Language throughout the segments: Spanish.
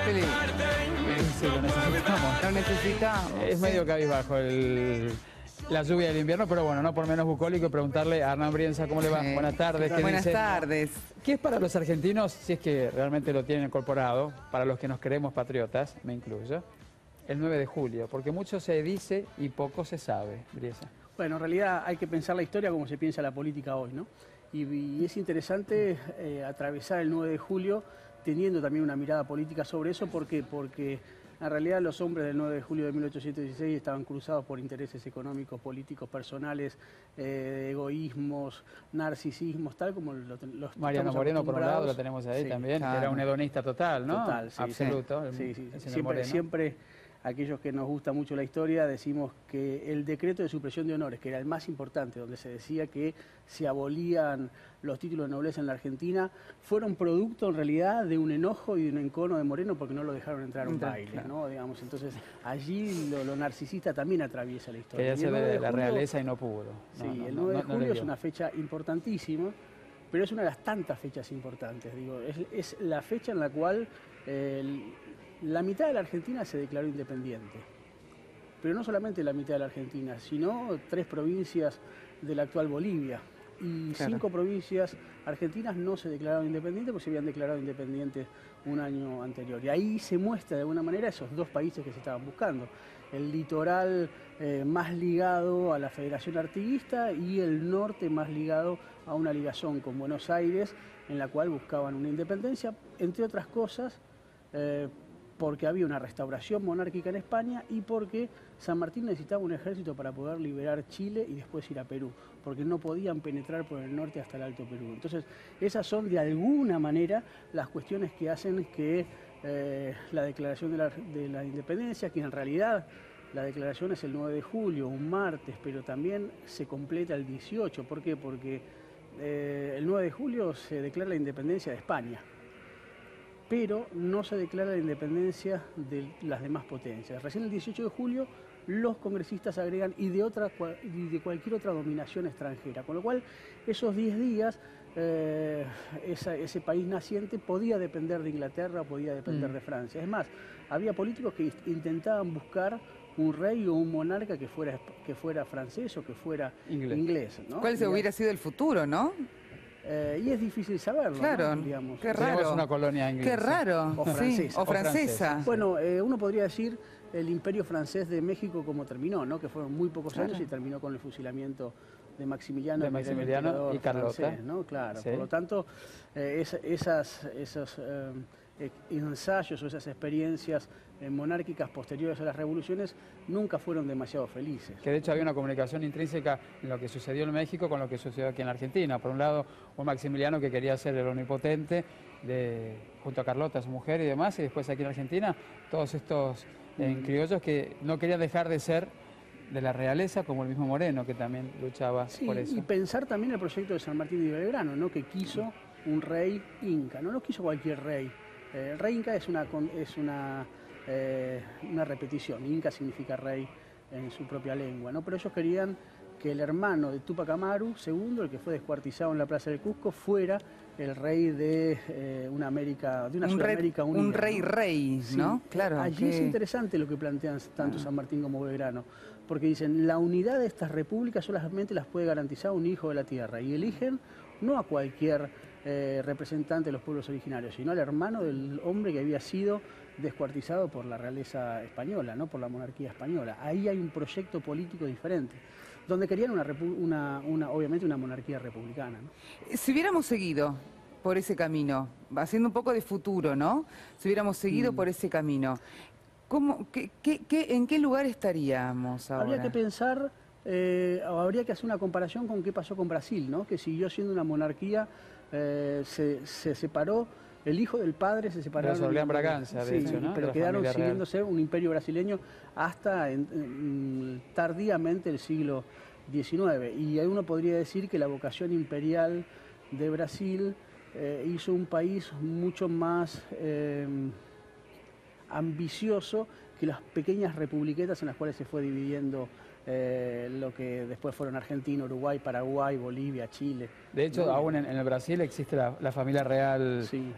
Qué lindo. Sí, lo necesitamos. Lo necesitamos. Es medio cabizbajo la lluvia del invierno, pero bueno, no por menos bucólico. Preguntarle a Hernán Brienza cómo le va. Sí. Buenas tardes. ¿Qué Buenas dice? tardes. ¿Qué es para los argentinos, si es que realmente lo tienen incorporado, para los que nos creemos patriotas, me incluyo, el 9 de julio? Porque mucho se dice y poco se sabe, Brienza. Bueno, en realidad hay que pensar la historia como se piensa la política hoy, ¿no? Y es interesante atravesar el 9 de julio teniendo también una mirada política sobre eso. ¿Por qué? Porque en realidad los hombres del 9 de julio de 1816 estaban cruzados por intereses económicos, políticos, personales, egoísmos, narcisismos, tal como los Mariano Moreno, por un lado, lo tenemos ahí sí, también, claro. que era un hedonista total, ¿no? Total, sí, absoluto. Sí, sí. El señor Moreno. Siempre aquellos que nos gusta mucho la historia decimos que el decreto de supresión de honores, que era el más importante, donde se decía que se abolían los títulos de nobleza en la Argentina, fueron producto en realidad de un enojo y de un encono de Moreno porque no lo dejaron entrar a un baile, claro. ¿no? Digamos, entonces allí lo narcisista también atraviesa la historia. Quería ser de la realeza y no pudo. Sí, el 9 de julio es una fecha importantísima, pero es una de las tantas fechas importantes. Digo, es la fecha en la cual la mitad de la Argentina se declaró independiente. Pero no solamente la mitad de la Argentina, sino 3 provincias de la actual Bolivia. Y Claro. 5 provincias argentinas no se declararon independientes porque se habían declarado independientes un año anterior. Y ahí se muestra de alguna manera esos 2 países que se estaban buscando. El litoral más ligado a la Federación Artiguista y el norte más ligado a una ligazón con Buenos Aires, en la cual buscaban una independencia, entre otras cosas, porque había una restauración monárquica en España y porque San Martín necesitaba un ejército para poder liberar Chile y después ir a Perú, porque no podían penetrar por el norte hasta el Alto Perú. Entonces, esas son de alguna manera las cuestiones que hacen que la declaración de la independencia, que en realidad la declaración es el 9 de julio, un martes, pero también se completa el 18. ¿Por qué? Porque el 9 de julio se declara la independencia de España, pero no se declara la independencia de las demás potencias. Recién el 18 de julio los congresistas agregan y de cualquier otra dominación extranjera, con lo cual esos 10 días ese país naciente podía depender de Inglaterra, podía depender de Francia. Es más, había políticos que intentaban buscar un rey o un monarca que fuera francés o que fuera inglés, ¿no? ¿Cuál hubiera sido el futuro, no? Y es difícil saberlo, Claro, ¿no? Digamos. qué raro. Tenemos una colonia inglesa. Qué raro. O Sí, francesa. o francesa. Bueno, uno podría decir el imperio francés de México como terminó, ¿no? Que fueron muy pocos Claro. años y terminó con el fusilamiento de Maximiliano, De que era el Maximiliano emperador y Carlota. francés, ¿no? Claro. Sí. Por lo tanto, esos ensayos o esas experiencias monárquicas posteriores a las revoluciones nunca fueron demasiado felices. Que de hecho había una comunicación intrínseca en lo que sucedió en México con lo que sucedió aquí en la Argentina. Por un lado, un Maximiliano que quería ser el omnipotente junto a Carlota, su mujer y demás, y después aquí en Argentina todos estos criollos que no querían dejar de ser de la realeza, como el mismo Moreno, que también luchaba Sí, por eso. y pensar también el proyecto de San Martín de Belgrano, ¿no? Que quiso un rey inca, no quiso cualquier rey. El rey inca es una repetición, inca significa rey en su propia lengua, ¿no? Pero ellos querían que el hermano de Túpac Amaru II, el que fue descuartizado en la Plaza del Cusco, fuera el rey de una Sudamérica unida. Un rey, ¿no? Sí, Claro. allí es interesante lo que plantean tanto San Martín como Belgrano, porque dicen, la unidad de estas repúblicas solamente las puede garantizar un hijo de la tierra, y eligen no a cualquier representante de los pueblos originarios, sino al hermano del hombre que había sido descuartizado por la realeza española, ¿no? Por la monarquía española. Ahí hay un proyecto político diferente, donde querían obviamente una monarquía republicana, ¿no? Si hubiéramos seguido por ese camino, haciendo un poco de futuro, ¿no? Si hubiéramos seguido por ese camino, ¿en qué lugar estaríamos ahora? Habría que pensar, habría que hacer una comparación con qué pasó con Brasil, ¿no? Que siguió siendo una monarquía, se separó, el hijo del padre se separó. De Orleans Braganza, de hecho, ¿no? Pero De la quedaron familia siguiendo real. ser un imperio brasileño hasta tardíamente el siglo XIX. Y ahí uno podría decir que la vocación imperial de Brasil hizo un país mucho más ambicioso que las pequeñas republiquetas en las cuales se fue dividiendo lo que después fueron Argentina, Uruguay, Paraguay, Bolivia, Chile. De hecho, ¿no? aún en el Brasil existe la familia real, Sí.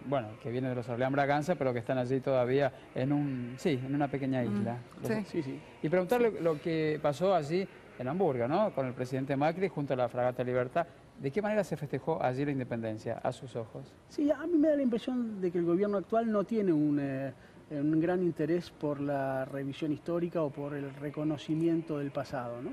bueno, que viene de los Orleán Braganza, pero que están allí todavía en una pequeña isla. Sí. Sí, sí. Y preguntarle lo que pasó allí en Hamburgo, ¿no? Con el presidente Macri junto a la Fragata Libertad. ¿De qué manera se festejó allí la independencia, a sus ojos? Sí, a mí me da la impresión de que el gobierno actual no tiene un gran interés por la revisión histórica o por el reconocimiento del pasado, ¿no?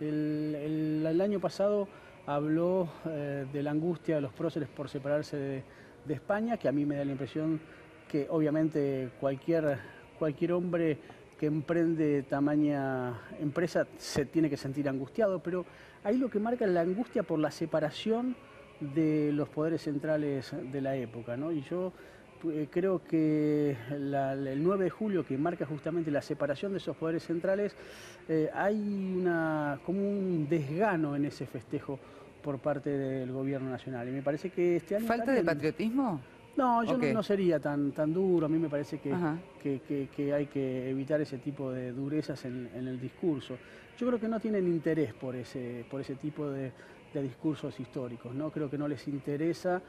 El año pasado habló de la angustia de los próceres por separarse de España, que a mí me da la impresión que obviamente cualquier hombre que emprende tamaña empresa se tiene que sentir angustiado, pero ahí lo que marca es la angustia por la separación de los poderes centrales de la época, ¿no? Y yo creo que el 9 de julio, que marca justamente la separación de esos poderes centrales, hay como un desgano en ese festejo por parte del gobierno nacional. Y me parece que este año... ¿Falta de patriotismo? No, yo Okay. no sería tan duro. A mí me parece Ajá. que hay que evitar ese tipo de durezas en el discurso. Yo creo que no tienen interés por ese tipo de discursos históricos, ¿no? Creo que no les interesa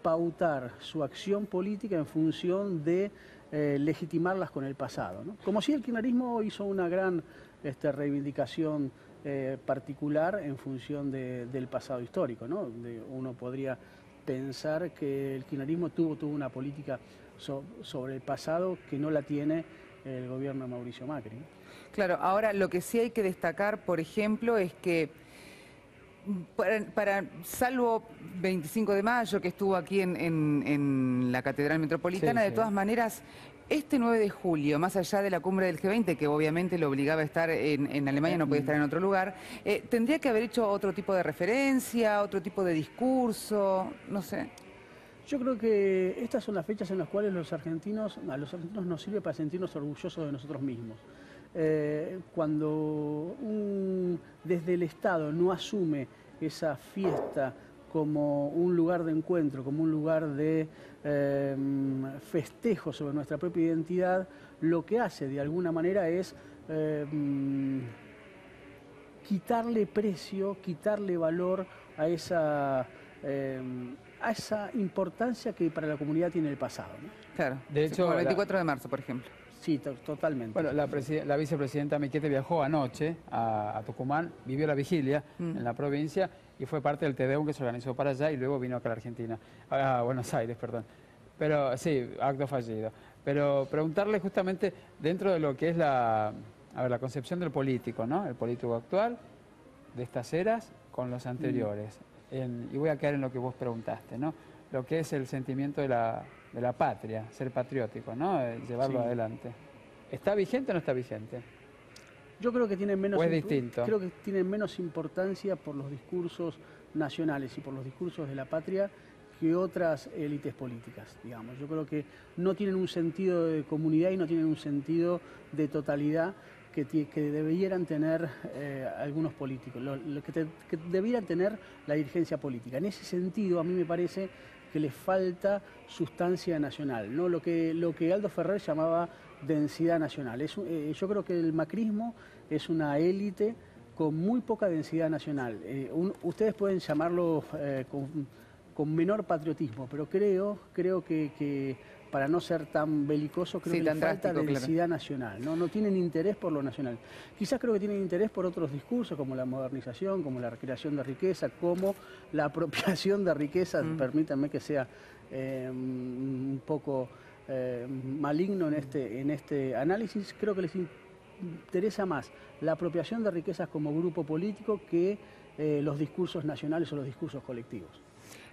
pautar su acción política en función de legitimarlas con el pasado, ¿no? Como si el kirchnerismo hizo una gran reivindicación particular en función del pasado histórico, ¿no? Uno podría pensar que el kirchnerismo tuvo una política sobre el pasado que no la tiene el gobierno de Mauricio Macri, ¿no? Claro, ahora lo que sí hay que destacar, por ejemplo, es que salvo 25 de mayo, que estuvo aquí en la Catedral Metropolitana, Sí, de sí. todas maneras, este 9 de julio, más allá de la cumbre del G20, que obviamente lo obligaba a estar en Alemania, no podía estar en otro lugar, tendría que haber hecho otro tipo de referencia, otro tipo de discurso, no sé. Yo creo que estas son las fechas en las cuales a los argentinos nos sirve para sentirnos orgullosos de nosotros mismos. Cuando desde el Estado no asume esa fiesta como un lugar de encuentro, como un lugar de festejo sobre nuestra propia identidad, lo que hace de alguna manera es quitarle precio, quitarle valor a esa importancia que para la comunidad tiene el pasado, ¿no? Claro, De hecho, como el 24 de marzo, por ejemplo. Sí, totalmente. Bueno, la vicepresidenta Miquete viajó anoche a Tucumán, vivió la vigilia en la provincia y fue parte del Te Deum que se organizó para allá y luego vino acá a la Argentina, a Buenos Aires, perdón. Pero sí, acto fallido. Pero preguntarle justamente dentro de lo que es la concepción del político, ¿no? El político actual, de estas eras, con los anteriores. Y voy a caer en lo que vos preguntaste, ¿no? Lo que es el sentimiento de la patria, ser patriótico, ¿no? Llevarlo Sí. adelante. ¿Está vigente o no está vigente? Yo creo que tienen menos, ¿O es distinto? creo que tienen menos importancia por los discursos nacionales y por los discursos de la patria que otras élites políticas, digamos. Yo creo que no tienen un sentido de comunidad y no tienen un sentido de totalidad que debieran tener algunos políticos, que debieran tener la dirigencia política. En ese sentido, a mí me parece que les falta sustancia nacional, ¿no? Lo que Aldo Ferrer llamaba densidad nacional. Yo creo que el macrismo es una élite con muy poca densidad nacional. Ustedes pueden llamarlo con menor patriotismo, pero creo que para no ser tan belicoso, creo Sí, que tan les falta drástico, densidad nacional, ¿no? No tienen interés por lo nacional. Quizás creo que tienen interés por otros discursos, como la modernización, como la recreación de riqueza, como la apropiación de riqueza, permítanme que sea un poco maligno en este análisis. Creo que les interesa más la apropiación de riquezas como grupo político que los discursos nacionales o los discursos colectivos.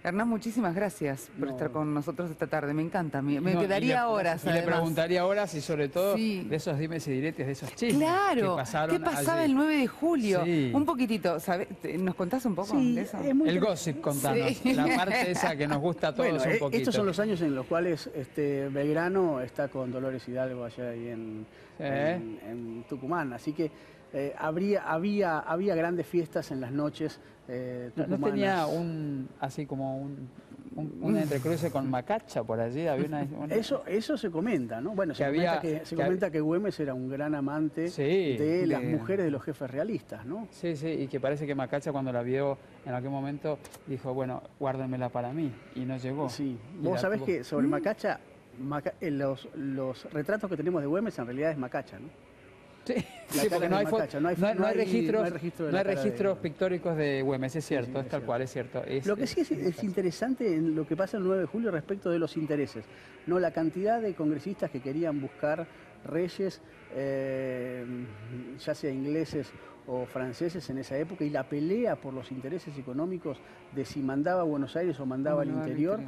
Hernán, muchísimas gracias por No. estar con nosotros esta tarde, me encanta, me No, quedaría horas. Y le además. preguntaría horas y sobre todo Sí. de esos dimes y diretes, de esos chismes Claro, que pasaron ¿qué pasaba allí. el 9 de julio? Sí. Un poquitito, ¿nos contás un poco Sí, de eso? es muy El interesante. gossip, contanos. Sí. La parte esa que nos gusta a todos Bueno, un poquito. estos son los años en los cuales Belgrano está con Dolores Hidalgo allá ahí en Tucumán, así que había grandes fiestas en las noches ¿No tucumanas. tenía así como un entrecruce con Macacha por allí. Había Eso se comenta, ¿no? Bueno, se comenta que Güemes era un gran amante de las mujeres de los jefes realistas, ¿no? Sí, sí, y que parece que Macacha cuando la vio en aquel momento dijo, bueno, guárdenmela para mí, y no llegó. Sí, vos sabés que sobre Macacha, los retratos que tenemos de Güemes en realidad es Macacha, ¿no? Sí, porque no hay registros pictóricos de Güemes, es cierto, es tal cual, es cierto. Lo que sí es interesante en lo que pasa el 9 de julio respecto de los intereses, ¿no? La cantidad de congresistas que querían buscar reyes, ya sea ingleses o franceses en esa época, y la pelea por los intereses económicos de si mandaba a Buenos Aires o mandaba al interior,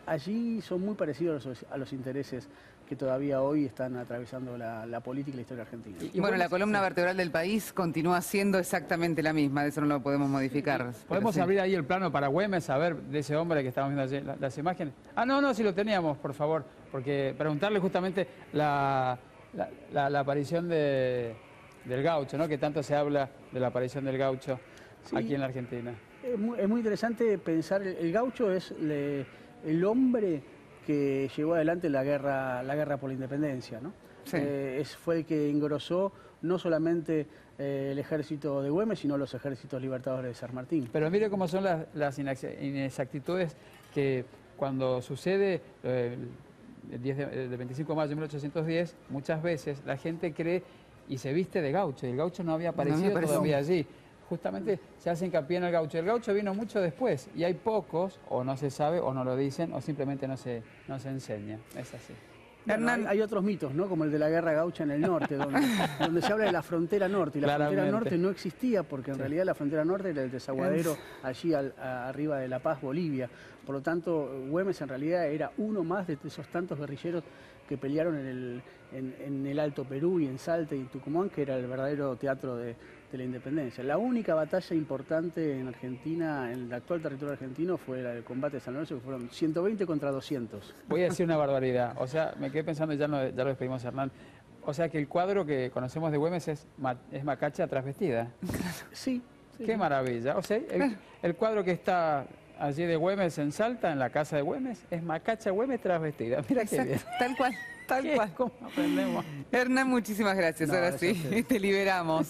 allí son muy parecidos a los intereses que todavía hoy están atravesando la política y la historia argentina. Y bueno, la columna vertebral del país continúa siendo exactamente la misma, de eso no lo podemos modificar. Podemos abrir ahí el plano para Güemes, a ver de ese hombre que estamos viendo allí, las imágenes. Ah, no, si lo teníamos, por favor, porque preguntarle justamente la aparición del gaucho, ¿no? Que tanto se habla de la aparición del gaucho aquí en la Argentina. Es muy interesante pensar, el gaucho es el hombre que llevó adelante la guerra por la independencia, ¿no? Sí. Fue el que engrosó no solamente el ejército de Güemes, sino los ejércitos libertadores de San Martín. Pero mire cómo son las inexactitudes que cuando sucede el 25 de mayo de 1810, muchas veces la gente cree y se viste de gaucho, y el gaucho no había aparecido todavía allí. Justamente se hace hincapié en el gaucho. El gaucho vino mucho después y hay pocos, o no se sabe, o no lo dicen, o simplemente no se enseña. Es así. Bueno, hay otros mitos, ¿no? Como el de la guerra gaucha en el norte, donde se habla de la frontera norte. Y la frontera norte no existía porque en realidad la frontera norte era el desaguadero allí arriba de La Paz, Bolivia. Por lo tanto, Güemes en realidad era uno más de esos tantos guerrilleros que pelearon en el Alto Perú y en Salta y en Tucumán, que era el verdadero teatro de la independencia. La única batalla importante en Argentina, en el actual territorio argentino, fue la del combate de San Lorenzo, que fueron 120 contra 200. Voy a decir una barbaridad, o sea, me quedé pensando, ya lo despedimos, Hernán, o sea que el cuadro que conocemos de Güemes es Macacha trasvestida. Sí. Qué maravilla, o sea, el cuadro que está allí de Güemes en Salta, en la casa de Güemes, es Macacha Güemes trasvestida. Mira qué bien. Tal cual. ¿Cómo aprendemos? Hernán, muchísimas gracias. Ahora sí, te liberamos.